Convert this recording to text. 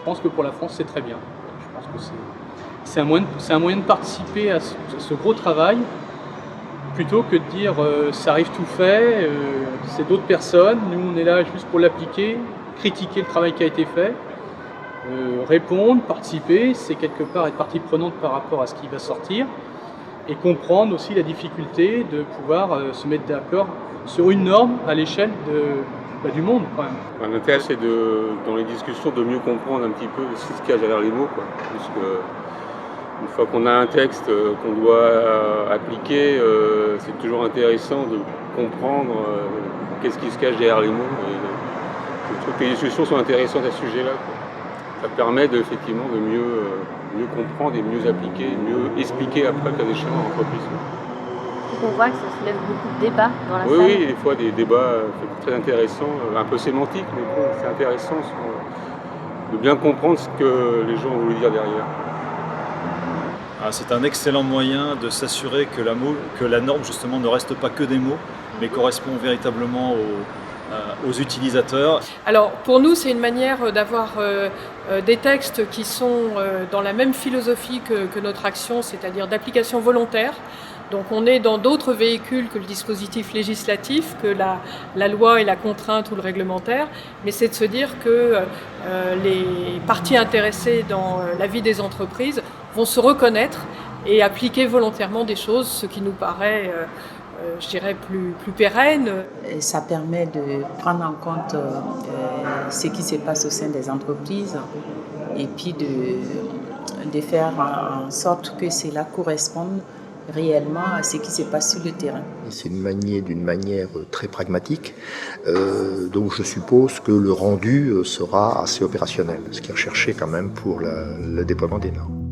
pense que pour la France, c'est très bien. Je pense que c'est un moyen de participer à ce gros travail, plutôt que de dire ça arrive tout fait, c'est d'autres personnes, nous on est là juste pour l'appliquer, critiquer le travail qui a été fait, répondre, participer, c'est quelque part être partie prenante par rapport à ce qui va sortir, et comprendre aussi la difficulté de pouvoir se mettre d'accord sur une norme à l'échelle du monde quand même. L'intérêt c'est dans les discussions de mieux comprendre un petit peu ce qui se cache derrière les mots, quoi. Puisque une fois qu'on a un texte qu'on doit appliquer, c'est toujours intéressant de comprendre qu'est-ce qui se cache derrière les mots. Et je trouve que les discussions sont intéressantes à ce sujet-là, quoi. Ça permet effectivement de mieux comprendre et mieux appliquer, mieux expliquer après qu'à l'échelle en entreprise. On voit que ça soulève beaucoup de débats dans la salle. Oui, des fois des débats très intéressants, un peu sémantiques, mais bon, c'est intéressant de bien comprendre ce que les gens ont voulu dire derrière. C'est un excellent moyen de s'assurer que la norme justement ne reste pas que des mots, mais correspond véritablement aux utilisateurs. Alors pour nous, c'est une manière d'avoir des textes qui sont dans la même philosophie que notre action, c'est-à-dire d'application volontaire. Donc on est dans d'autres véhicules que le dispositif législatif, que la loi et la contrainte ou le réglementaire, mais c'est de se dire que les parties intéressées dans la vie des entreprises vont se reconnaître et appliquer volontairement des choses, ce qui nous paraît, je dirais, plus pérenne. Et ça permet de prendre en compte ce qui se passe au sein des entreprises et puis de faire en sorte que cela corresponde réellement à ce qui se passe sur le terrain. C'est d'une manière très pragmatique, donc je suppose que le rendu sera assez opérationnel, ce qui est recherché quand même pour le déploiement des normes.